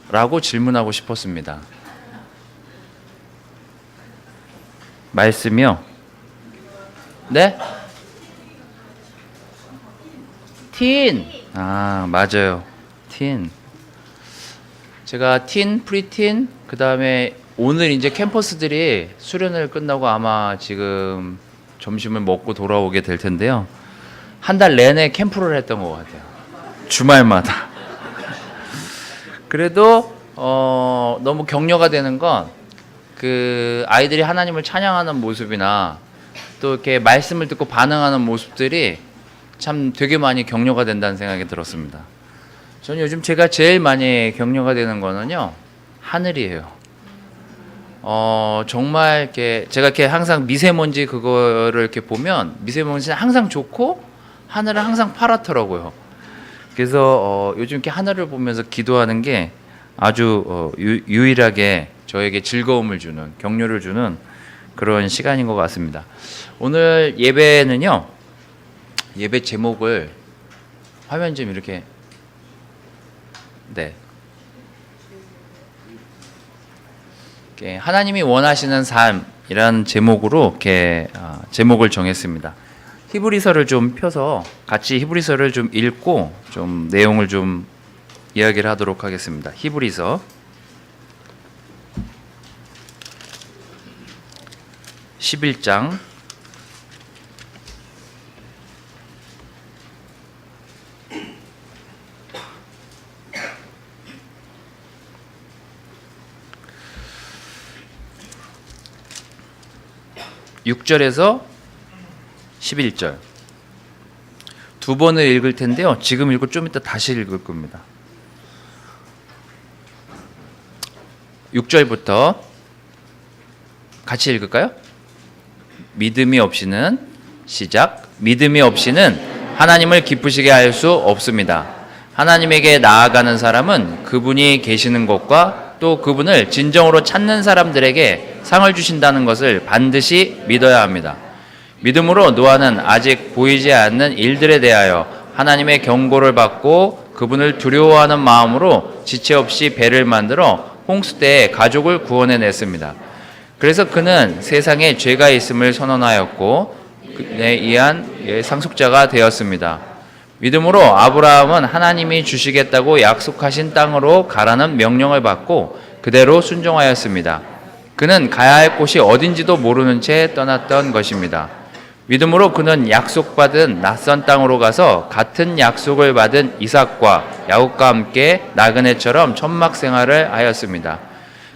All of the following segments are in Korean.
라고 질문하고 싶었습니다. 말씀이요? 네? 틴! 아, 맞아요. 틴. 제가 틴, 프리틴, 그 다음에 오늘 이제 캠퍼스들이 수련을 끝나고 아마 지금 점심을 먹고 돌아오게 될 텐데요. 한 달 내내 캠프를 했던 것 같아요. 주말마다. 그래도 너무 격려가 되는 건 그 아이들이 하나님을 찬양하는 모습이나 또 이렇게 말씀을 듣고 반응하는 모습들이 참 되게 많이 격려가 된다는 생각이 들었습니다. 저는 요즘 제가 제일 많이 격려가 되는 거는요, 하늘이에요. 정말 이렇게 제가 이렇게 항상 미세먼지 그거를 이렇게 보면 미세먼지는 항상 좋고 하늘은 항상 파랗더라고요. 그래서 요즘 이렇게 하늘을 보면서 기도하는 게 아주 유일하게 저에게 즐거움을 주는, 격려를 주는 그런 시간인 것 같습니다. 오늘 예배는요, 예배 제목을 화면 좀 이렇게, 네, 이렇게 하나님이 원하시는 삶이라는 제목으로 이렇게 제목을 정했습니다. 히브리서를 좀 펴서 같이 히브리서를 좀 읽고 좀 내용을 좀 이야기를 하도록 하겠습니다. 히브리서 11장 6절에서 11절 두 번을 읽을 텐데요. 지금 읽고 좀 이따 다시 읽을 겁니다. 6절부터 같이 읽을까요? 믿음이 없이는 시작. 믿음이 없이는 하나님을 기쁘시게 할 수 없습니다. 하나님에게 나아가는 사람은 그분이 계시는 것과 또 그분을 진정으로 찾는 사람들에게 상을 주신다는 것을 반드시 믿어야 합니다. 믿음으로 노아는 아직 보이지 않는 일들에 대하여 하나님의 경고를 받고 그분을 두려워하는 마음으로 지체 없이 배를 만들어 홍수 때에 가족을 구원해냈습니다. 그래서 그는 세상에 죄가 있음을 선언하였고 그에 의한 상속자가 되었습니다. 믿음으로 아브라함은 하나님이 주시겠다고 약속하신 땅으로 가라는 명령을 받고 그대로 순종하였습니다. 그는 가야 할 곳이 어딘지도 모르는 채 떠났던 것입니다. 믿음으로 그는 약속받은 낯선 땅으로 가서 같은 약속을 받은 이삭과 야곱과 함께 나그네처럼 천막 생활을 하였습니다.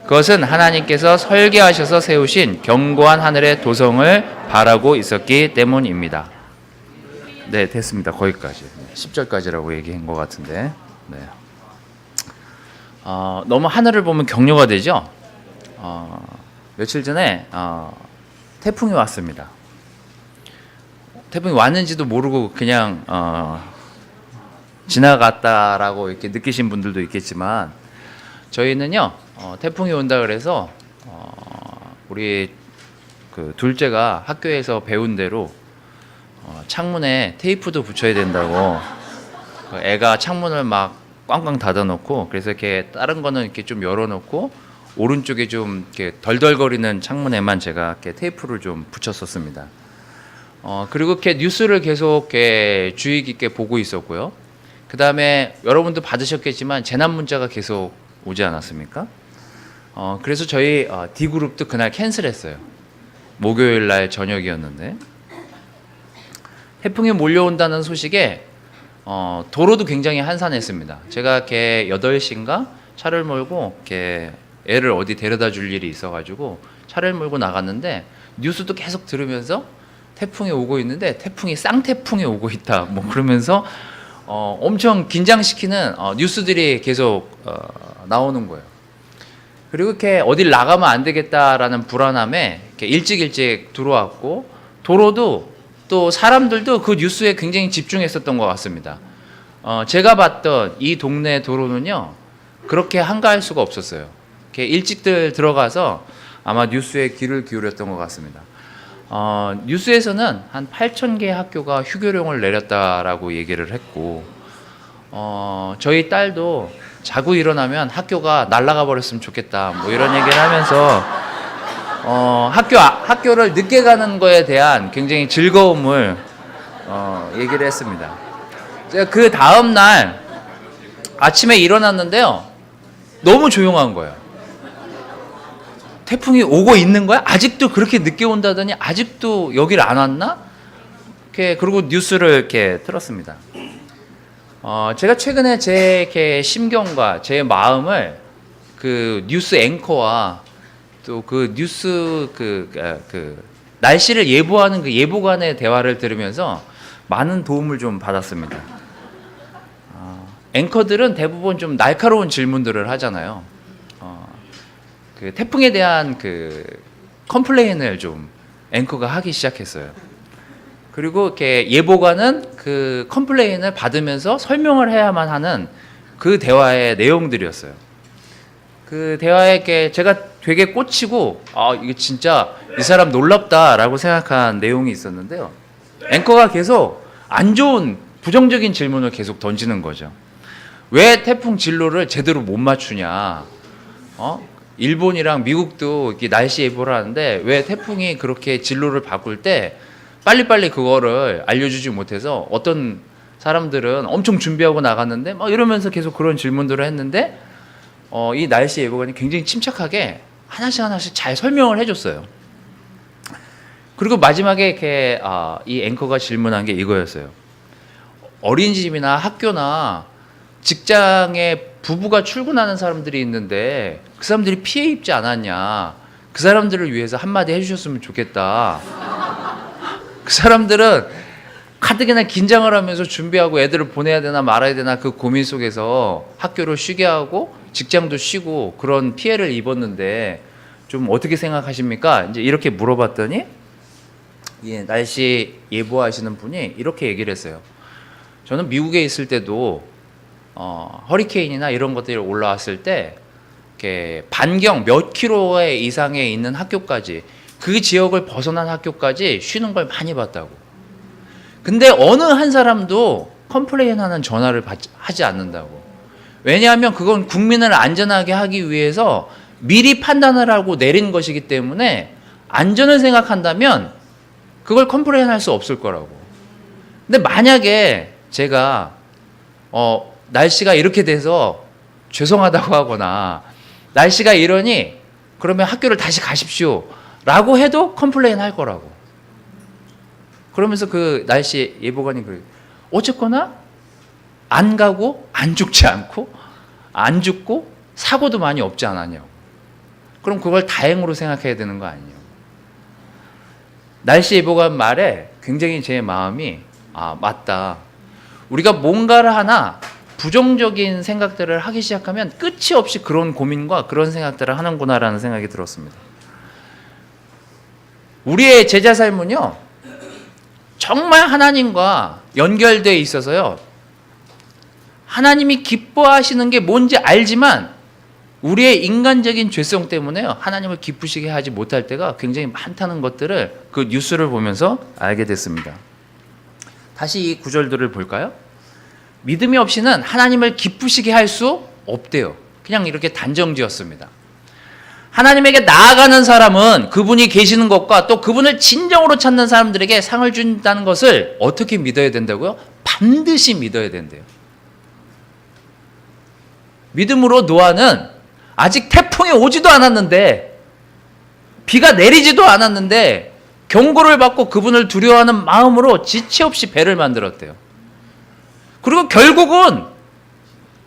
그것은 하나님께서 설계하셔서 세우신 견고한 하늘의 도성을 바라고 있었기 때문입니다. 네, 됐습니다. 거기까지. 10절까지라고 얘기한 것 같은데. 네. 너무 하늘을 보면 격려가 되죠. 며칠 전에 태풍이 왔습니다. 태풍이 왔는지도 모르고 그냥 지나갔다라고 이렇게 느끼신 분들도 있겠지만 저희는요 태풍이 온다 그래서 우리 그 둘째가 학교에서 배운 대로 창문에 테이프도 붙여야 된다고 애가 창문을 막 꽝꽝 닫아놓고 그래서 이렇게 다른 거는 이렇게 좀 열어놓고 오른쪽에 좀 이렇게 덜덜거리는 창문에만 제가 이렇게 테이프를 좀 붙였었습니다. 그리고 이렇게 뉴스를 계속 이렇게 주의 깊게 보고 있었고요. 그 다음에 여러분도 받으셨겠지만 재난 문자가 계속 오지 않았습니까? 그래서 저희 D그룹도 그날 캔슬했어요. 목요일 날 저녁이었는데 태풍이 몰려온다는 소식에 도로도 굉장히 한산했습니다. 제가 이렇게 8시인가 차를 몰고 이렇게 애를 어디 데려다 줄 일이 있어가지고 차를 몰고 나갔는데 뉴스도 계속 들으면서 태풍이 오고 있는데 태풍이 쌍태풍이 오고 있다 뭐 그러면서 엄청 긴장시키는 뉴스들이 계속 나오는 거예요. 그리고 이렇게 어딜 나가면 안 되겠다라는 불안함에 이렇게 일찍 들어왔고 도로도 또 사람들도 그 뉴스에 굉장히 집중했었던 것 같습니다. 제가 봤던 이 동네 도로는요 그렇게 한가할 수가 없었어요. 이렇게 일찍들 들어가서 아마 뉴스에 귀를 기울였던 것 같습니다. 뉴스에서는 한 8,000개 학교가 휴교령을 내렸다라고 얘기를 했고 저희 딸도 자고 일어나면 학교가 날아가 버렸으면 좋겠다. 뭐 이런 얘기를 하면서 학교를 늦게 가는 거에 대한 굉장히 즐거움을 얘기를 했습니다. 제가 그 다음 날 아침에 일어났는데요. 너무 조용한 거예요. 태풍이 오고 있는 거야? 아직도 그렇게 늦게 온다더니 아직도 여기를 안 왔나? 그리고 뉴스를 이렇게 틀었습니다. 제가 최근에 제 이렇게 심경과 제 마음을 그 뉴스 앵커와 또 그 뉴스 그 날씨를 예보하는 그 예보관의 대화를 들으면서 많은 도움을 좀 받았습니다. 앵커들은 대부분 좀 날카로운 질문들을 하잖아요. 그 태풍에 대한 그 컴플레인을 좀 앵커가 하기 시작했어요. 그리고 이렇게 예보관은 그 컴플레인을 받으면서 설명을 해야만 하는 그 대화의 내용들이었어요. 그 대화에 제가 되게 꽂히고 이게 진짜 이 사람 놀랍다라고 생각한 내용이 있었는데요. 앵커가 계속 안 좋은 부정적인 질문을 계속 던지는 거죠. 왜 태풍 진로를 제대로 못 맞추냐? 일본이랑 미국도 이렇게 날씨 예보를 하는데 왜 태풍이 그렇게 진로를 바꿀 때 빨리빨리 그거를 알려주지 못해서 어떤 사람들은 엄청 준비하고 나갔는데 막 이러면서 계속 그런 질문들을 했는데 이 날씨 예보관이 굉장히 침착하게 하나씩 잘 설명을 해줬어요. 그리고 마지막에 이렇게 이 앵커가 질문한 게 이거였어요. 어린이집이나 학교나 직장에 부부가 출근하는 사람들이 있는데 그 사람들이 피해 입지 않았냐. 그 사람들을 위해서 한마디 해주셨으면 좋겠다. 그 사람들은 가뜩이나 긴장을 하면서 준비하고 애들을 보내야 되나 말아야 되나 그 고민 속에서 학교를 쉬게 하고 직장도 쉬고 그런 피해를 입었는데 좀 어떻게 생각하십니까? 이제 이렇게 물어봤더니 날씨 예보하시는 분이 이렇게 얘기를 했어요. 저는 미국에 있을 때도 허리케인이나 이런 것들이 올라왔을 때 이렇게 반경 몇 킬로에 이상에 있는 학교까지 그 지역을 벗어난 학교까지 쉬는 걸 많이 봤다고. 근데 어느 한 사람도 컴플레인하는 전화를 하지 않는다고. 왜냐하면 그건 국민을 안전하게 하기 위해서 미리 판단을 하고 내린 것이기 때문에 안전을 생각한다면 그걸 컴플레인할 수 없을 거라고. 근데 만약에 제가 날씨가 이렇게 돼서 죄송하다고 하거나 날씨가 이러니 그러면 학교를 다시 가십시오 라고 해도 컴플레인 할 거라고. 그러면서 그 날씨 예보관이 그래요. 어쨌거나 안 가고 안 죽지 않고 안 죽고 사고도 많이 없지 않았냐고. 그럼 그걸 다행으로 생각해야 되는 거 아니에요. 날씨 예보관 말에 굉장히 제 마음이 맞다. 우리가 뭔가를 하나 부정적인 생각들을 하기 시작하면 끝이 없이 그런 고민과 그런 생각들을 하는구나라는 생각이 들었습니다. 우리의 제자 삶은요, 정말 하나님과 연결되어 있어서요, 하나님이 기뻐하시는 게 뭔지 알지만 우리의 인간적인 죄성 때문에요, 하나님을 기쁘시게 하지 못할 때가 굉장히 많다는 것들을 그 뉴스를 보면서 알게 됐습니다. 다시 이 구절들을 볼까요? 믿음이 없이는 하나님을 기쁘시게 할 수 없대요. 그냥 이렇게 단정지었습니다. 하나님에게 나아가는 사람은 그분이 계시는 것과 또 그분을 진정으로 찾는 사람들에게 상을 준다는 것을 어떻게 믿어야 된다고요? 반드시 믿어야 된대요. 믿음으로 노아는 아직 태풍이 오지도 않았는데, 비가 내리지도 않았는데 경고를 받고 그분을 두려워하는 마음으로 지체 없이 배를 만들었대요. 그리고 결국은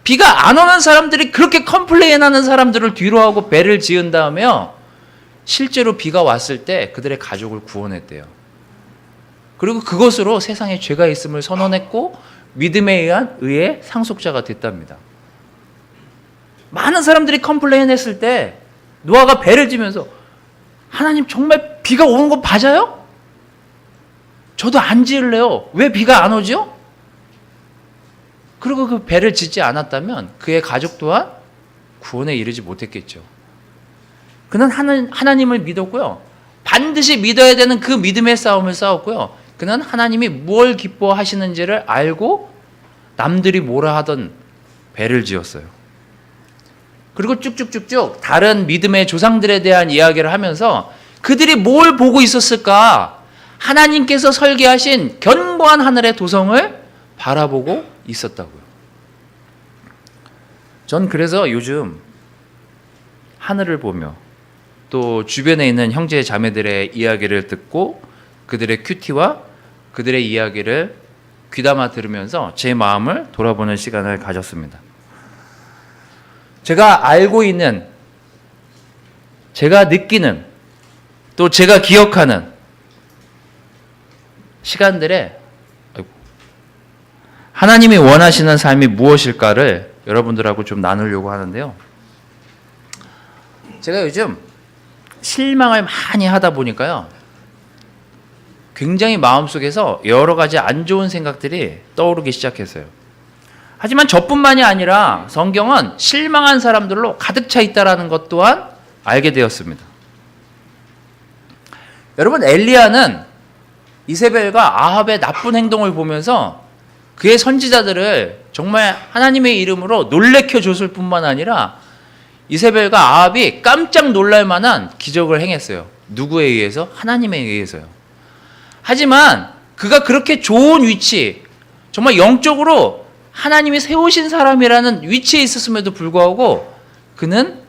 비가 안 오는 사람들이 그렇게 컴플레인하는 사람들을 뒤로하고 배를 지은 다음에요, 실제로 비가 왔을 때 그들의 가족을 구원했대요. 그리고 그것으로 세상에 죄가 있음을 선언했고 믿음에 의해 상속자가 됐답니다. 많은 사람들이 컴플레인했을 때 노아가 배를 지면서 하나님 정말 비가 오는 거 맞아요? 저도 안 지을래요. 왜 비가 안 오죠? 그리고 그 배를 짓지 않았다면 그의 가족 또한 구원에 이르지 못했겠죠. 그는 하나님을 믿었고요. 반드시 믿어야 되는 그 믿음의 싸움을 싸웠고요. 그는 하나님이 뭘 기뻐하시는지를 알고 남들이 뭐라 하던 배를 지었어요. 그리고 쭉쭉쭉쭉 다른 믿음의 조상들에 대한 이야기를 하면서 그들이 뭘 보고 있었을까? 하나님께서 설계하신 견고한 하늘의 도성을 바라보고 있었다고요. 전 그래서 요즘 하늘을 보며 또 주변에 있는 형제 자매들의 이야기를 듣고 그들의 큐티와 그들의 이야기를 귀담아 들으면서 제 마음을 돌아보는 시간을 가졌습니다. 제가 알고 있는, 제가 느끼는, 또 제가 기억하는 시간들에 하나님이 원하시는 삶이 무엇일까를 여러분들하고 좀 나누려고 하는데요. 제가 요즘 실망을 많이 하다 보니까요, 굉장히 마음속에서 여러 가지 안 좋은 생각들이 떠오르기 시작했어요. 하지만 저뿐만이 아니라 성경은 실망한 사람들로 가득 차 있다는 것 또한 알게 되었습니다. 여러분, 엘리야는 이세벨과 아합의 나쁜 행동을 보면서 그의 선지자들을 정말 하나님의 이름으로 놀래켜 줬을 뿐만 아니라 이세벨과 아합이 깜짝 놀랄 만한 기적을 행했어요. 누구에 의해서? 하나님에 의해서요. 하지만 그가 그렇게 좋은 위치, 정말 영적으로 하나님이 세우신 사람이라는 위치에 있었음에도 불구하고 그는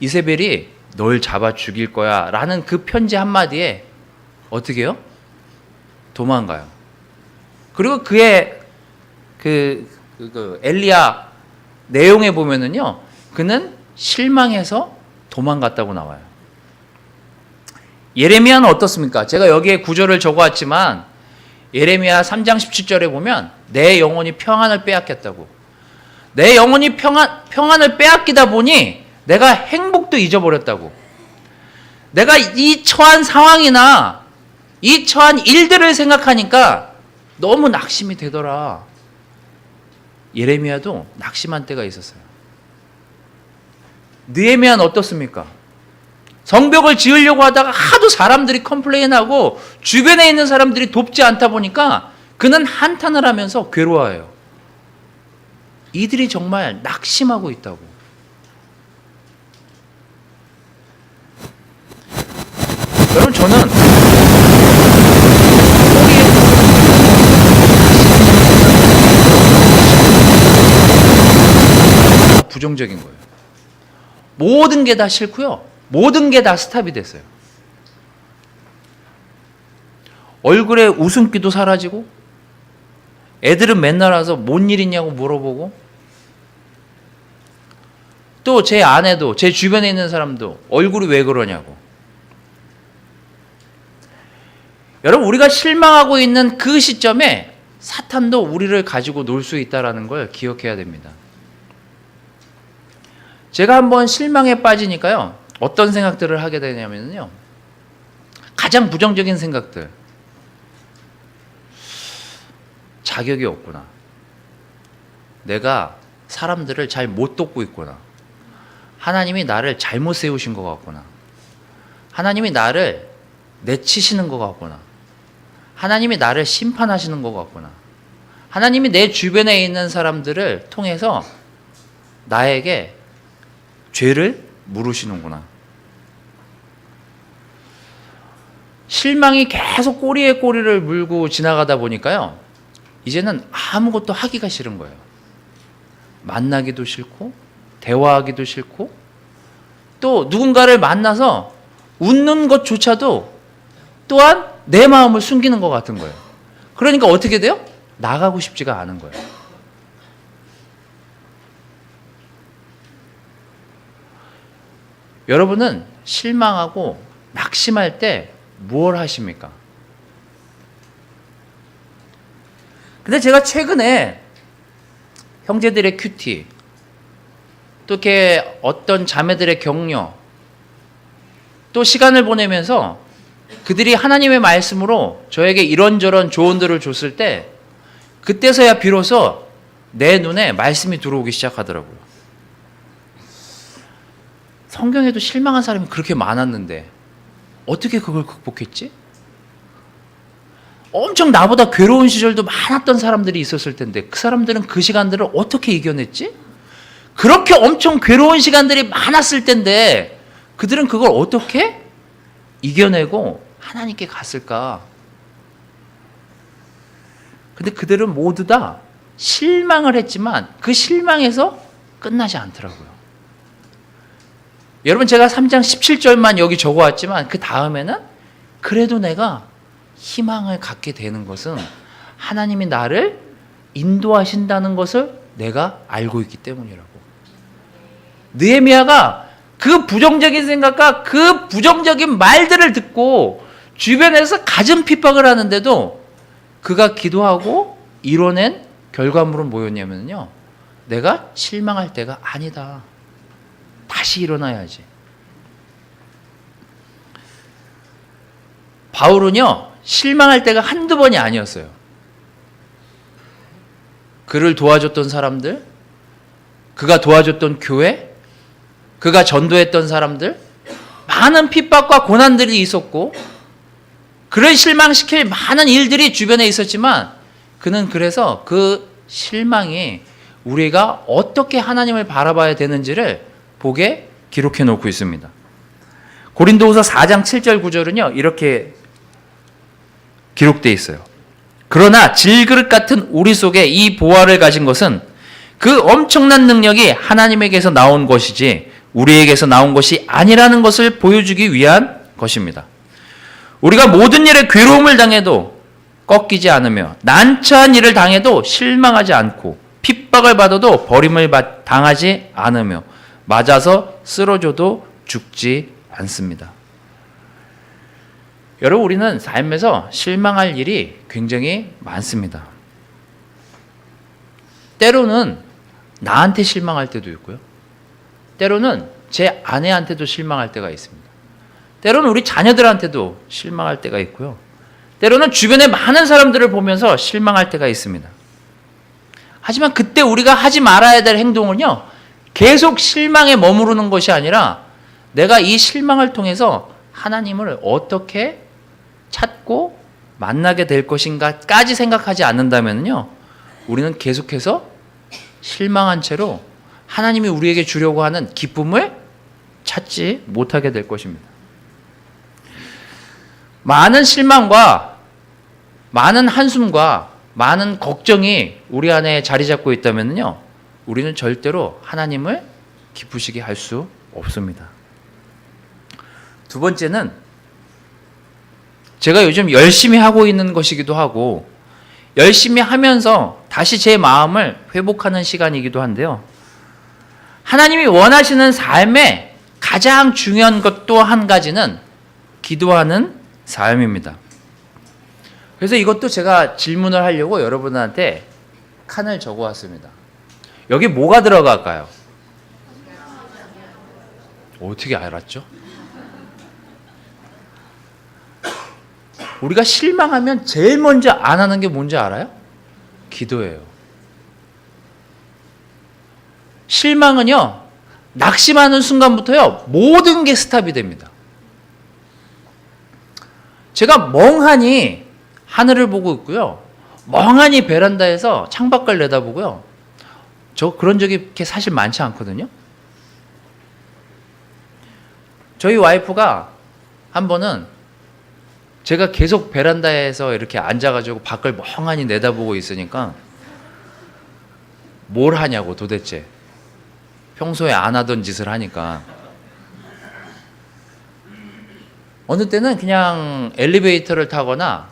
이세벨이 널 잡아 죽일 거야 라는 그 편지 한마디에 어떻게 해요? 도망가요. 그리고 그의 그 엘리야 내용에 보면은요, 그는 실망해서 도망갔다고 나와요. 예레미야는 어떻습니까? 제가 여기에 구절을 적어왔지만 예레미야 3장 17절에 보면 내 영혼이 평안을 빼앗겼다고. 내 영혼이 평안을 빼앗기다 보니 내가 행복도 잊어버렸다고. 내가 이 처한 상황이나 이 처한 일들을 생각하니까 너무 낙심이 되더라. 예레미야도 낙심한 때가 있었어요. 느헤미야는 어떻습니까? 성벽을 지으려고 하다가 하도 사람들이 컴플레인하고 주변에 있는 사람들이 돕지 않다 보니까 그는 한탄을 하면서 괴로워해요. 이들이 정말 낙심하고 있다고. 여러분, 저는 부정적인 거예요. 모든 게 다 싫고요. 모든 게 다 스탑이 됐어요. 얼굴에 웃음기도 사라지고 애들은 맨날 와서 뭔 일 있냐고 물어보고 또 제 아내도 제 주변에 있는 사람도 얼굴이 왜 그러냐고. 여러분, 우리가 실망하고 있는 그 시점에 사탄도 우리를 가지고 놀 수 있다는 걸 기억해야 됩니다. 제가 한번 실망에 빠지니까요, 어떤 생각들을 하게 되냐면요, 가장 부정적인 생각들. 자격이 없구나. 내가 사람들을 잘 못 돕고 있구나. 하나님이 나를 잘못 세우신 것 같구나. 하나님이 나를 내치시는 것 같구나. 하나님이 나를 심판하시는 것 같구나. 하나님이 내 주변에 있는 사람들을 통해서 나에게 죄를 물으시는구나. 실망이 계속 꼬리에 꼬리를 물고 지나가다 보니까요, 이제는 아무것도 하기가 싫은 거예요. 만나기도 싫고 대화하기도 싫고 또 누군가를 만나서 웃는 것조차도 또한 내 마음을 숨기는 것 같은 거예요. 그러니까 어떻게 돼요? 나가고 싶지가 않은 거예요. 여러분은 실망하고 낙심할 때 뭘 하십니까? 근데 제가 최근에 형제들의 큐티, 또 이렇게 어떤 자매들의 격려, 또 시간을 보내면서 그들이 하나님의 말씀으로 저에게 이런저런 조언들을 줬을 때 그때서야 비로소 내 눈에 말씀이 들어오기 시작하더라고요. 성경에도 실망한 사람이 그렇게 많았는데 어떻게 그걸 극복했지? 엄청 나보다 괴로운 시절도 많았던 사람들이 있었을 텐데 그 사람들은 그 시간들을 어떻게 이겨냈지? 그렇게 엄청 괴로운 시간들이 많았을 텐데 그들은 그걸 어떻게 이겨내고 하나님께 갔을까? 근데 그들은 모두 다 실망을 했지만 그 실망에서 끝나지 않더라고요. 여러분, 제가 3장 17절만 여기 적어왔지만 그 다음에는 그래도 내가 희망을 갖게 되는 것은 하나님이 나를 인도하신다는 것을 내가 알고 있기 때문이라고. 느헤미야가 그 부정적인 생각과 그 부정적인 말들을 듣고 주변에서 갖은 핍박을 하는데도 그가 기도하고 이뤄낸 결과물은 뭐였냐면요, 내가 실망할 때가 아니다, 다시 일어나야지. 바울은요, 실망할 때가 한두 번이 아니었어요. 그를 도와줬던 사람들, 그가 도와줬던 교회, 그가 전도했던 사람들, 많은 핍박과 고난들이 있었고 그를 실망시킬 많은 일들이 주변에 있었지만 그는 그래서 그 실망이 우리가 어떻게 하나님을 바라봐야 되는지를 보게 기록해 놓고 있습니다. 고린도후서 4장 7절 9절은요 이렇게 기록되어 있어요. 그러나 질그릇 같은 우리 속에 이 보화를 가진 것은 그 엄청난 능력이 하나님에게서 나온 것이지 우리에게서 나온 것이 아니라는 것을 보여주기 위한 것입니다. 우리가 모든 일에 괴로움을 당해도 꺾이지 않으며 난처한 일을 당해도 실망하지 않고 핍박을 받아도 버림을 당하지 않으며 맞아서 쓰러져도 죽지 않습니다. 여러분, 우리는 삶에서 실망할 일이 굉장히 많습니다. 때로는 나한테 실망할 때도 있고요. 때로는 제 아내한테도 실망할 때가 있습니다. 때로는 우리 자녀들한테도 실망할 때가 있고요. 때로는 주변의 많은 사람들을 보면서 실망할 때가 있습니다. 하지만 그때 우리가 하지 말아야 될 행동은요, 계속 실망에 머무르는 것이 아니라 내가 이 실망을 통해서 하나님을 어떻게 찾고 만나게 될 것인가까지 생각하지 않는다면요, 우리는 계속해서 실망한 채로 하나님이 우리에게 주려고 하는 기쁨을 찾지 못하게 될 것입니다. 많은 실망과 많은 한숨과 많은 걱정이 우리 안에 자리 잡고 있다면요, 우리는 절대로 하나님을 기쁘시게 할 수 없습니다. 두 번째는 제가 요즘 열심히 하고 있는 것이기도 하고 열심히 하면서 다시 제 마음을 회복하는 시간이기도 한데요, 하나님이 원하시는 삶의 가장 중요한 것 또 한 가지는 기도하는 삶입니다. 그래서 이것도 제가 질문을 하려고 여러분한테 칸을 적어왔습니다. 여기 뭐가 들어갈까요? 어떻게 알았죠? 우리가 실망하면 제일 먼저 안 하는 게 뭔지 알아요? 기도예요. 실망은요, 낙심하는 순간부터요, 모든 게 스탑이 됩니다. 제가 멍하니 하늘을 보고 있고요, 멍하니 베란다에서 창밖을 내다보고요, 저 그런 적이 이렇게 사실 많지 않거든요. 저희 와이프가 한 번은 제가 계속 베란다에서 이렇게 앉아가지고 밖을 멍하니 내다보고 있으니까 뭘 하냐고, 도대체 평소에 안 하던 짓을 하니까. 어느 때는 그냥 엘리베이터를 타거나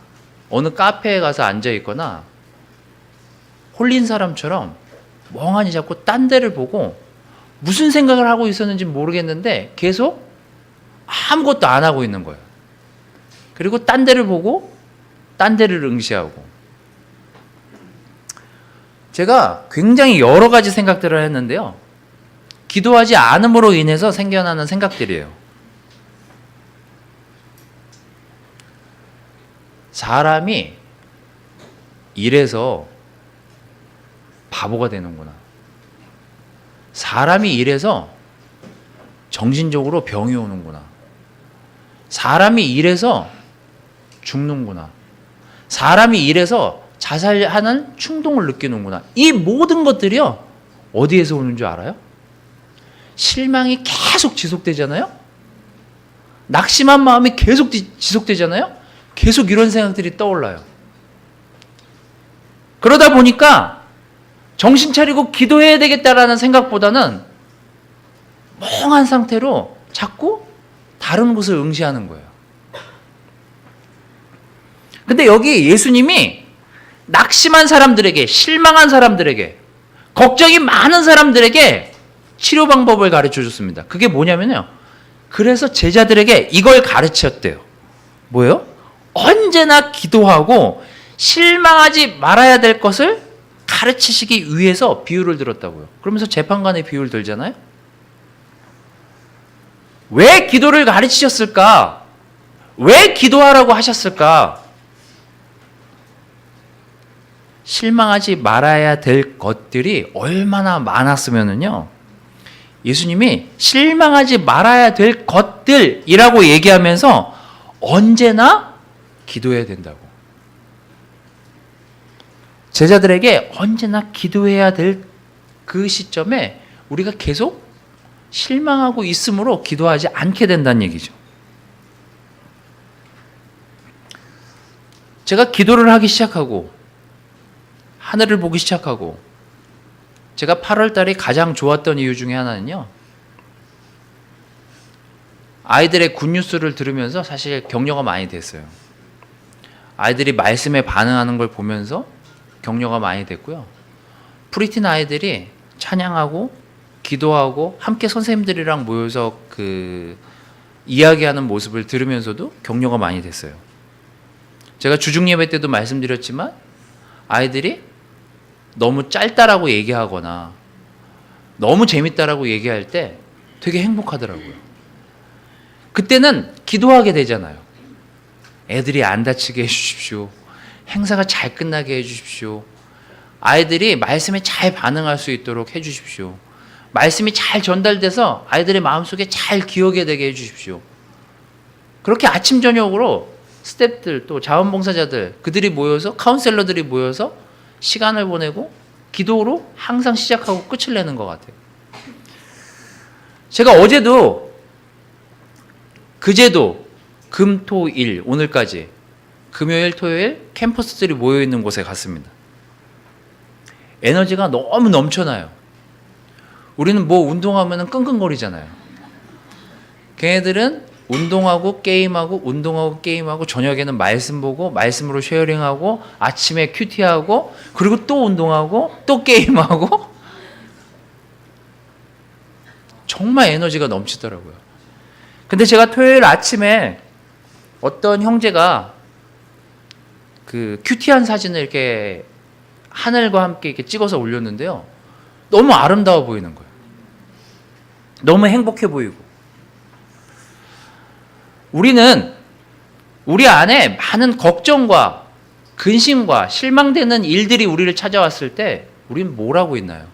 어느 카페에 가서 앉아 있거나 홀린 사람처럼 멍하니 자꾸 딴 데를 보고 무슨 생각을 하고 있었는지 모르겠는데 계속 아무것도 안 하고 있는 거예요. 그리고 딴 데를 보고 딴 데를 응시하고. 제가 굉장히 여러 가지 생각들을 했는데요, 기도하지 않음으로 인해서 생겨나는 생각들이에요. 사람이 이래서 바보가 되는구나. 사람이 이래서 정신적으로 병이 오는구나. 사람이 이래서 죽는구나. 사람이 이래서 자살하는 충동을 느끼는구나. 이 모든 것들이요, 어디에서 오는 줄 알아요? 실망이 계속 지속되잖아요. 낙심한 마음이 계속 지속되잖아요. 계속 이런 생각들이 떠올라요. 그러다 보니까 정신 차리고 기도해야 되겠다라는 생각보다는 멍한 상태로 자꾸 다른 곳을 응시하는 거예요. 근데 여기 예수님이 낙심한 사람들에게, 실망한 사람들에게, 걱정이 많은 사람들에게 치료 방법을 가르쳐 줬습니다. 그게 뭐냐면요. 그래서 제자들에게 이걸 가르쳤대요. 뭐예요? 언제나 기도하고 실망하지 말아야 될 것을 가르치시기 위해서 비유를 들었다고요. 그러면서 재판관의 비유를 들잖아요. 왜 기도를 가르치셨을까? 왜 기도하라고 하셨을까? 실망하지 말아야 될 것들이 얼마나 많았으면은요. 예수님이 실망하지 말아야 될 것들이라고 얘기하면서 언제나 기도해야 된다고. 제자들에게 언제나 기도해야 될 그 시점에 우리가 계속 실망하고 있으므로 기도하지 않게 된다는 얘기죠. 제가 기도를 하기 시작하고 하늘을 보기 시작하고 제가 8월 달에 가장 좋았던 이유 중에 하나는요. 아이들의 굿뉴스를 들으면서 사실 격려가 많이 됐어요. 아이들이 말씀에 반응하는 걸 보면서 격려가 많이 됐고요. 프리틴 아이들이 찬양하고 기도하고 함께 선생님들이랑 모여서 이야기하는 모습을 들으면서도 격려가 많이 됐어요. 제가 주중예배 때도 말씀드렸지만 아이들이 너무 짧다라고 얘기하거나 너무 재밌다라고 얘기할 때 되게 행복하더라고요. 그때는 기도하게 되잖아요. 애들이 안 다치게 해주십시오. 행사가 잘 끝나게 해주십시오. 아이들이 말씀에 잘 반응할 수 있도록 해주십시오. 말씀이 잘 전달돼서 아이들의 마음속에 잘 기억이 되게 해주십시오. 그렇게 아침 저녁으로 스태프들 또 자원봉사자들 그들이 모여서 카운셀러들이 모여서 시간을 보내고 기도로 항상 시작하고 끝을 내는 것 같아요. 제가 어제도 그제도 금, 토, 일 오늘까지 금요일, 토요일 캠퍼스들이 모여있는 곳에 갔습니다. 에너지가 너무 넘쳐나요. 우리는 뭐 운동하면 끙끙거리잖아요. 걔네들은 운동하고 게임하고 운동하고 게임하고 저녁에는 말씀 보고 말씀으로 쉐어링하고 아침에 큐티하고 그리고 또 운동하고 또 게임하고 정말 에너지가 넘치더라고요. 근데 제가 토요일 아침에 어떤 형제가 그 큐티한 사진을 이렇게 하늘과 함께 이렇게 찍어서 올렸는데요. 너무 아름다워 보이는 거예요. 너무 행복해 보이고. 우리는 우리 안에 많은 걱정과 근심과 실망되는 일들이 우리를 찾아왔을 때 우리는 뭘 하고 있나요?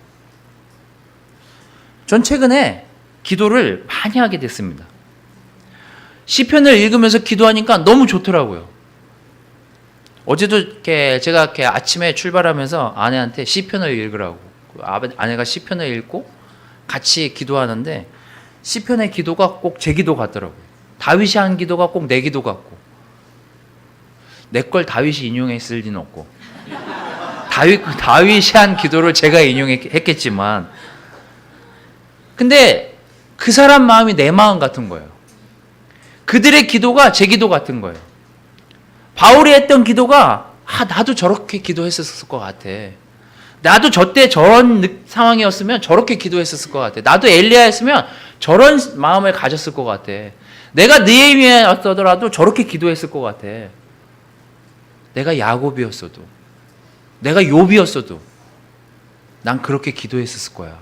전 최근에 기도를 많이 하게 됐습니다. 시편을 읽으면서 기도하니까 너무 좋더라고요. 어제도 제가 아침에 출발하면서 아내한테 시편을 읽으라고. 아내가 시편을 읽고 같이 기도하는데 시편의 기도가 꼭 제 기도 같더라고요. 다윗이 한 기도가 꼭 내 기도 같고 내 걸 다윗이 인용했을 리는 없고 다윗이 한 기도를 제가 인용했겠지만 근데 그 사람 마음이 내 마음 같은 거예요. 그들의 기도가 제 기도 같은 거예요. 바울이 했던 기도가 나도 저렇게 기도했었을 것 같아. 나도 저때 저런 상황이었으면 저렇게 기도했었을 것 같아. 나도 엘리야였으면 저런 마음을 가졌을 것 같아. 내가 느헤미야였더라도 저렇게 기도했을 것 같아. 내가 야곱이었어도 내가 욥이었어도 난 그렇게 기도했었을 거야.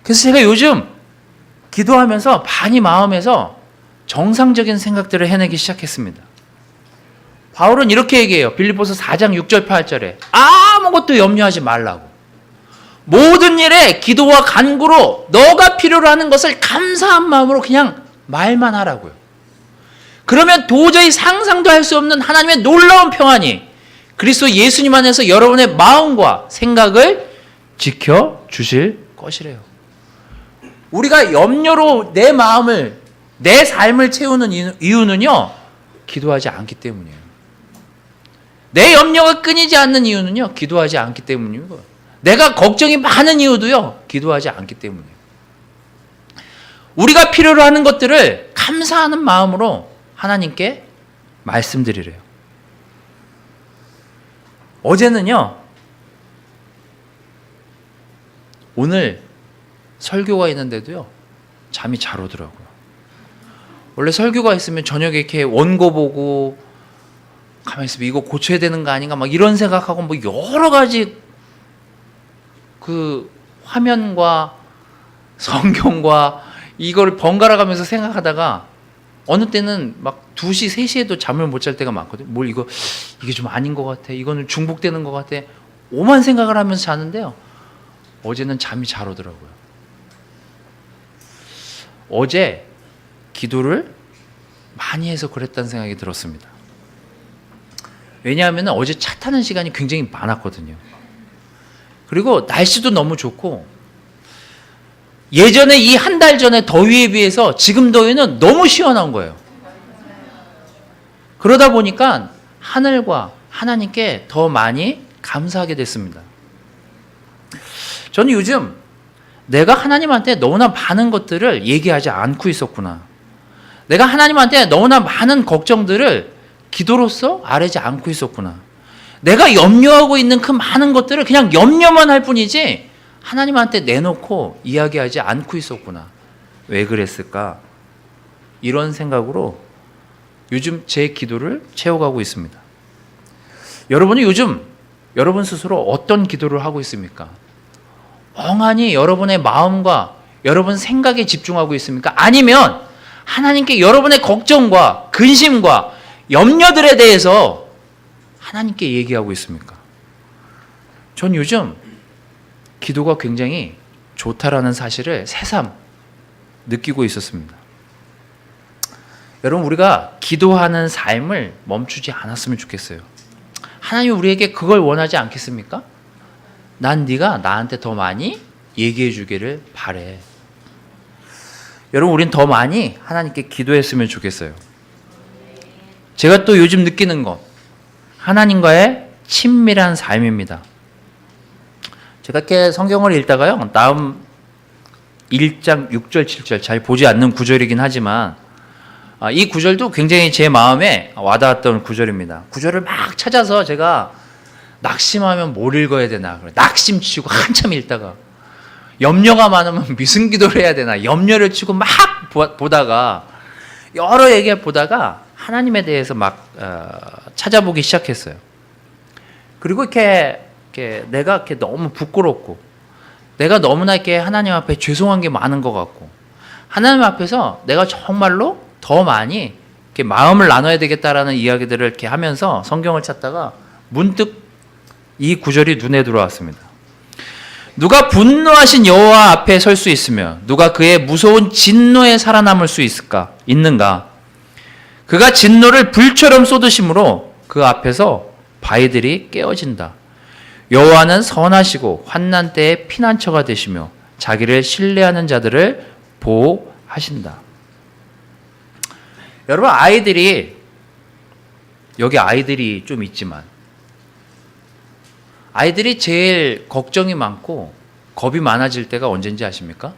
그래서 제가 요즘 기도하면서 많이 마음에서 정상적인 생각들을 해내기 시작했습니다. 바울은 이렇게 얘기해요. 빌립보서 4장 6절 8절에 아무것도 염려하지 말라고. 모든 일에 기도와 간구로 너가 필요로 하는 것을 감사한 마음으로 그냥 말만 하라고요. 그러면 도저히 상상도 할 수 없는 하나님의 놀라운 평안이 그리스도 예수님 안에서 여러분의 마음과 생각을 지켜주실 것이래요. 우리가 염려로 내 마음을, 내 삶을 채우는 이유는요, 기도하지 않기 때문이에요. 내 염려가 끊이지 않는 이유는요, 기도하지 않기 때문이고, 내가 걱정이 많은 이유도요, 기도하지 않기 때문이에요. 우리가 필요로 하는 것들을 감사하는 마음으로 하나님께 말씀드리래요. 어제는요, 오늘 설교가 있는데도요, 잠이 잘 오더라고요. 원래 설교가 있으면 저녁에 이렇게 원고 보고 가만히 있으면 이거 고쳐야 되는 거 아닌가 막 이런 생각하고 뭐 여러 가지 그 화면과 성경과 이걸 번갈아 가면서 생각하다가 어느 때는 막 2시, 3시에도 잠을 못 잘 때가 많거든요. 이게 좀 아닌 것 같아. 이거는 중복되는 것 같아. 오만 생각을 하면서 자는데요. 어제는 잠이 잘 오더라고요. 어제 기도를 많이 해서 그랬다는 생각이 들었습니다. 왜냐하면 어제 차 타는 시간이 굉장히 많았거든요. 그리고 날씨도 너무 좋고, 예전에 이 한 달 전에 더위에 비해서 지금 더위는 너무 시원한 거예요. 그러다 보니까 하늘과 하나님께 더 많이 감사하게 됐습니다. 저는 요즘 내가 하나님한테 너무나 많은 것들을 얘기하지 않고 있었구나. 내가 하나님한테 너무나 많은 걱정들을 기도로서 아뢰지 않고 있었구나. 내가 염려하고 있는 그 많은 것들을 그냥 염려만 할 뿐이지 하나님한테 내놓고 이야기하지 않고 있었구나. 왜 그랬을까? 이런 생각으로 요즘 제 기도를 채워가고 있습니다. 여러분이 요즘 여러분 스스로 어떤 기도를 하고 있습니까? 멍하니 여러분의 마음과 여러분 생각에 집중하고 있습니까? 아니면 하나님께 여러분의 걱정과 근심과 염려들에 대해서 하나님께 얘기하고 있습니까? 전 요즘 기도가 굉장히 좋다라는 사실을 새삼 느끼고 있었습니다. 여러분, 우리가 기도하는 삶을 멈추지 않았으면 좋겠어요. 하나님이 우리에게 그걸 원하지 않겠습니까? 난 네가 나한테 더 많이 얘기해 주기를 바래. 여러분, 우린 더 많이 하나님께 기도했으면 좋겠어요. 제가 또 요즘 느끼는 것, 하나님과의 친밀한 삶입니다. 제가 이렇게 성경을 읽다가요, 나음 1장 6절 7절 잘 보지 않는 구절이긴 하지만 이 구절도 굉장히 제 마음에 와닿았던 구절입니다. 구절을 막 찾아서 제가 낙심하면 뭘 읽어야 되나, 낙심치고 한참 읽다가 염려가 많으면 무슨 기도를 해야 되나, 염려를 치고 막 보다가 여러 얘기를 보다가 하나님에 대해서 막 찾아보기 시작했어요. 그리고 이렇게 내가 이렇게 너무 부끄럽고 내가 너무나 이렇게 하나님 앞에 죄송한 게 많은 것 같고 하나님 앞에서 내가 정말로 더 많이 이렇게 마음을 나눠야 되겠다라는 이야기들을 이렇게 하면서 성경을 찾다가 문득 이 구절이 눈에 들어왔습니다. 누가 분노하신 여호와 앞에 설 수 있으며 누가 그의 무서운 진노에 살아남을 수 있는가? 그가 진노를 불처럼 쏟으심으로 그 앞에서 바위들이 깨어진다. 여호와는 선하시고 환난 때에 피난처가 되시며 자기를 신뢰하는 자들을 보호하신다. 여러분, 여기 아이들이 좀 있지만 아이들이 제일 걱정이 많고 겁이 많아질 때가 언제인지 아십니까?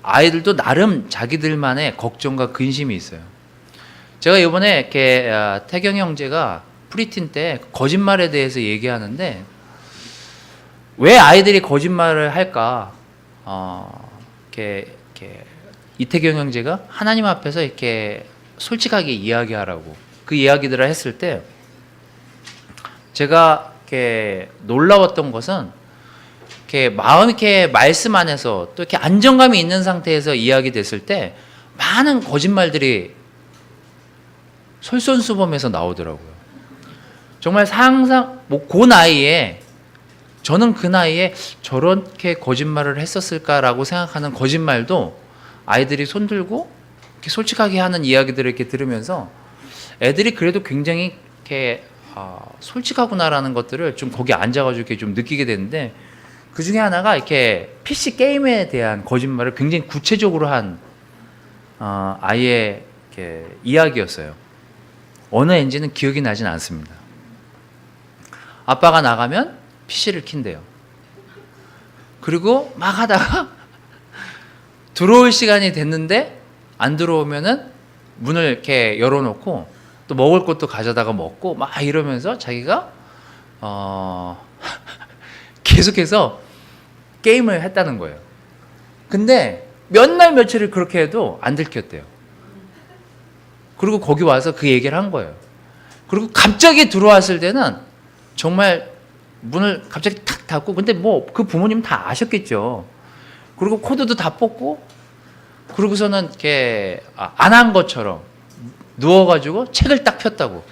아이들도 나름 자기들만의 걱정과 근심이 있어요. 제가 이번에 이렇게 태경 형제가 프리틴 때 거짓말에 대해서 얘기하는데 왜 아이들이 거짓말을 할까? 이렇게 이태경 형제가 하나님 앞에서 이렇게 솔직하게 이야기하라고 그 이야기들을 했을 때 제가 이렇게 놀라웠던 것은 이렇게 마음 이렇게 말씀 안에서 또 이렇게 안정감이 있는 상태에서 이야기됐을 때 많은 거짓말들이 솔선수범해서 나오더라고요. 정말 상상 그 나이에 저는 그 나이에 저렇게 거짓말을 했었을까라고 생각하는 거짓말도 아이들이 손들고 이렇게 솔직하게 하는 이야기들을 이렇게 들으면서 애들이 그래도 굉장히 이렇게 솔직하구나라는 것들을 좀 거기 앉아가지고 이렇게 좀 느끼게 되는데 그 중에 하나가 이렇게 PC 게임에 대한 거짓말을 굉장히 구체적으로 한 아이의 이렇게 이야기였어요. 어느 엔지는 기억이 나진 않습니다. 아빠가 나가면 PC를 킨대요. 그리고 막 하다가 들어올 시간이 됐는데 안 들어오면은 문을 이렇게 열어놓고 또 먹을 것도 가져다가 먹고 막 이러면서 자기가 계속해서 게임을 했다는 거예요. 근데 몇 날 며칠을 그렇게 해도 안 들켰대요. 그리고 거기 와서 그 얘기를 한 거예요. 그리고 갑자기 들어왔을 때는 정말 문을 갑자기 탁 닫고, 근데 뭐 그 부모님 다 아셨겠죠. 그리고 코드도 다 뽑고, 그러고서는 이렇게 안 한 것처럼 누워가지고 책을 딱 폈다고.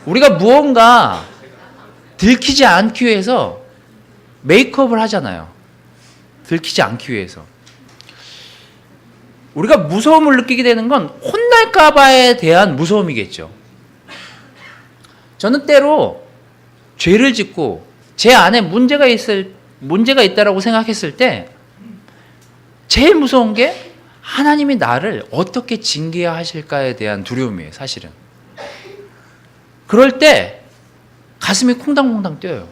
우리가 무언가 들키지 않기 위해서 메이크업을 하잖아요. 들키지 않기 위해서. 우리가 무서움을 느끼게 되는 건 혼날까봐에 대한 무서움이겠죠. 저는 때로 죄를 짓고 제 안에 문제가 있다라고 생각했을 때 제일 무서운 게 하나님이 나를 어떻게 징계해야 하실까에 대한 두려움이에요, 사실은. 그럴 때 가슴이 콩당콩당 뛰어요.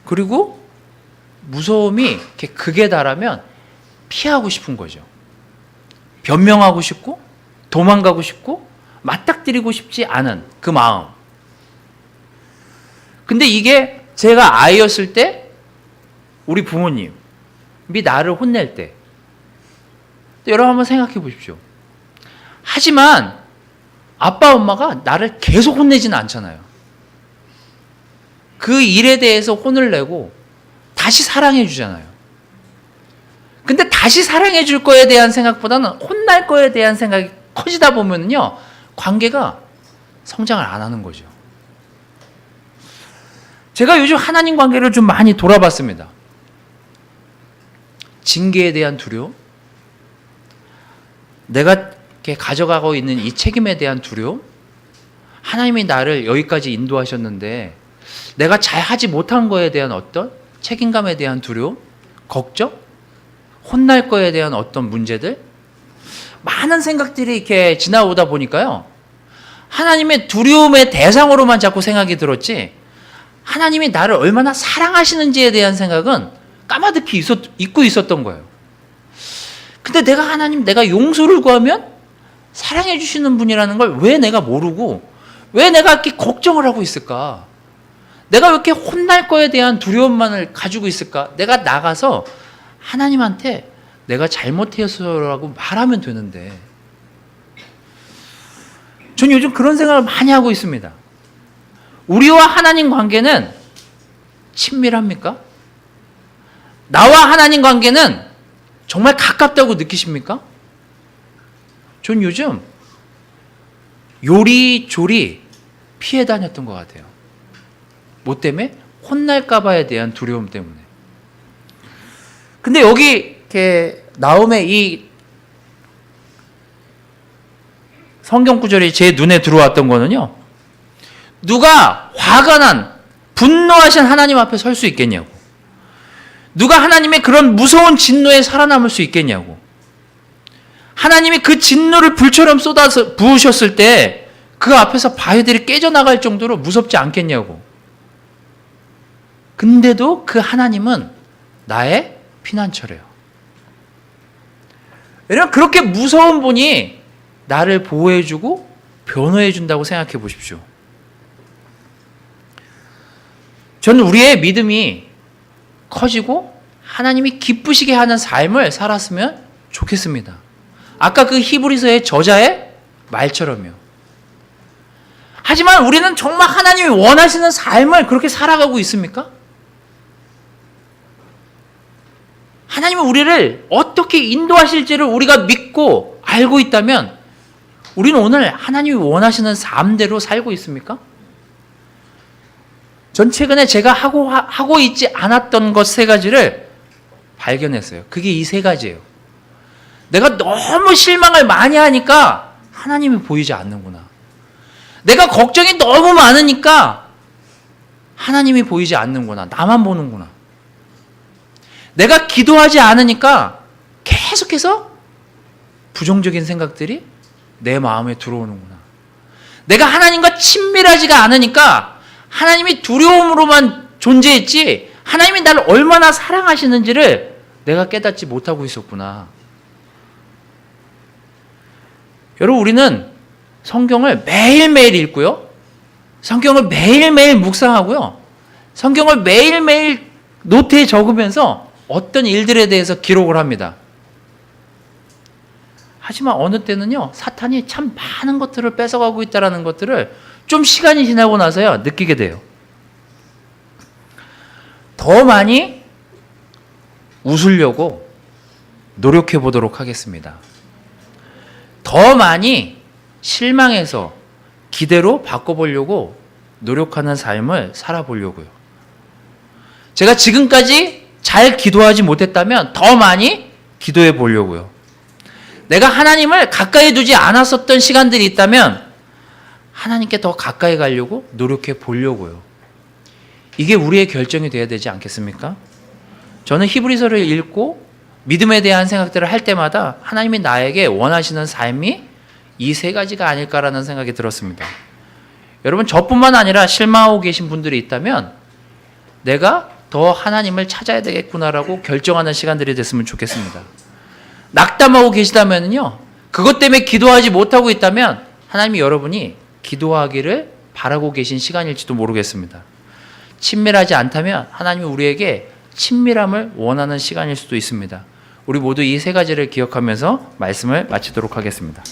그리고 무서움이 이렇게 극에 달하면 피하고 싶은 거죠. 변명하고 싶고 도망가고 싶고 맞닥뜨리고 싶지 않은 그 마음. 근데 이게 제가 아이였을 때 우리 부모님이 나를 혼낼 때 여러분 한번 생각해 보십시오. 하지만 아빠 엄마가 나를 계속 혼내지는 않잖아요. 그 일에 대해서 혼을 내고 다시 사랑해 주잖아요. 근데 다시 사랑해 줄 거에 대한 생각보다는 혼날 거에 대한 생각이 커지다 보면요, 관계가 성장을 안 하는 거죠. 제가 요즘 하나님 관계를 좀 많이 돌아봤습니다. 징계에 대한 두려움, 내가 이렇게 가져가고 있는 이 책임에 대한 두려움, 하나님이 나를 여기까지 인도하셨는데 내가 잘 하지 못한 거에 대한 어떤 책임감에 대한 두려움, 걱정, 혼날 거에 대한 어떤 문제들, 많은 생각들이 이렇게 지나오다 보니까요, 하나님의 두려움의 대상으로만 자꾸 생각이 들었지 하나님이 나를 얼마나 사랑하시는지에 대한 생각은 까마득히 잊고 있었던 거예요. 근데 내가 용서를 구하면 사랑해 주시는 분이라는 걸 왜 내가 모르고 왜 내가 이렇게 걱정을 하고 있을까? 내가 왜 이렇게 혼날 거에 대한 두려움만을 가지고 있을까? 내가 나가서 하나님한테 내가 잘못해서라고 말하면 되는데, 전 요즘 그런 생각을 많이 하고 있습니다. 우리와 하나님 관계는 친밀합니까? 나와 하나님 관계는 정말 가깝다고 느끼십니까? 전 요즘 요리조리 피해 다녔던 것 같아요. 뭐 때문에? 혼날까봐에 대한 두려움 때문에. 근데 여기 이렇게 나홈의 이 성경 구절이 제 눈에 들어왔던 거는요, 누가 화가 난 분노하신 하나님 앞에 설 수 있겠냐고, 누가 하나님의 그런 무서운 진노에 살아남을 수 있겠냐고, 하나님이 그 진노를 불처럼 쏟아서 부으셨을 때 그 앞에서 바위들이 깨져나갈 정도로 무섭지 않겠냐고. 근데도 그 하나님은 나의 피난처래요. 여러분, 그렇게 무서운 분이 나를 보호해주고 변호해준다고 생각해 보십시오. 저는 우리의 믿음이 커지고 하나님이 기쁘시게 하는 삶을 살았으면 좋겠습니다. 아까 그 히브리서의 저자의 말처럼요. 하지만 우리는 정말 하나님이 원하시는 삶을 그렇게 살아가고 있습니까? 하나님은 우리를 어떻게 인도하실지를 우리가 믿고 알고 있다면 우리는 오늘 하나님이 원하시는 삶대로 살고 있습니까? 전 최근에 제가 하고 있지 않았던 것 3가지를 발견했어요. 그게 이 3가지예요. 내가 너무 실망을 많이 하니까 하나님이 보이지 않는구나. 내가 걱정이 너무 많으니까 하나님이 보이지 않는구나. 나만 보는구나. 내가 기도하지 않으니까 계속해서 부정적인 생각들이 내 마음에 들어오는구나. 내가 하나님과 친밀하지가 않으니까 하나님이 두려움으로만 존재했지 하나님이 나를 얼마나 사랑하시는지를 내가 깨닫지 못하고 있었구나. 여러분, 우리는 성경을 매일매일 읽고요. 성경을 매일매일 묵상하고요. 성경을 매일매일 노트에 적으면서 어떤 일들에 대해서 기록을 합니다. 하지만 어느 때는요, 사탄이 참 많은 것들을 뺏어가고 있다는 것들을 좀 시간이 지나고 나서야 느끼게 돼요. 더 많이 웃으려고 노력해 보도록 하겠습니다. 더 많이 실망해서 기대로 바꿔보려고 노력하는 삶을 살아보려고요. 제가 지금까지 잘 기도하지 못했다면 더 많이 기도해 보려고요. 내가 하나님을 가까이 두지 않았었던 시간들이 있다면 하나님께 더 가까이 가려고 노력해 보려고요. 이게 우리의 결정이 되어야 되지 않겠습니까? 저는 히브리서를 읽고 믿음에 대한 생각들을 할 때마다 하나님이 나에게 원하시는 삶이 이 세 가지가 아닐까라는 생각이 들었습니다. 여러분, 저뿐만 아니라 실망하고 계신 분들이 있다면 내가 더 하나님을 찾아야 되겠구나라고 결정하는 시간들이 됐으면 좋겠습니다. 낙담하고 계시다면요, 그것 때문에 기도하지 못하고 있다면 하나님이 여러분이 기도하기를 바라고 계신 시간일지도 모르겠습니다. 친밀하지 않다면 하나님이 우리에게 친밀함을 원하는 시간일 수도 있습니다. 우리 모두 이 세 가지를 기억하면서 말씀을 마치도록 하겠습니다.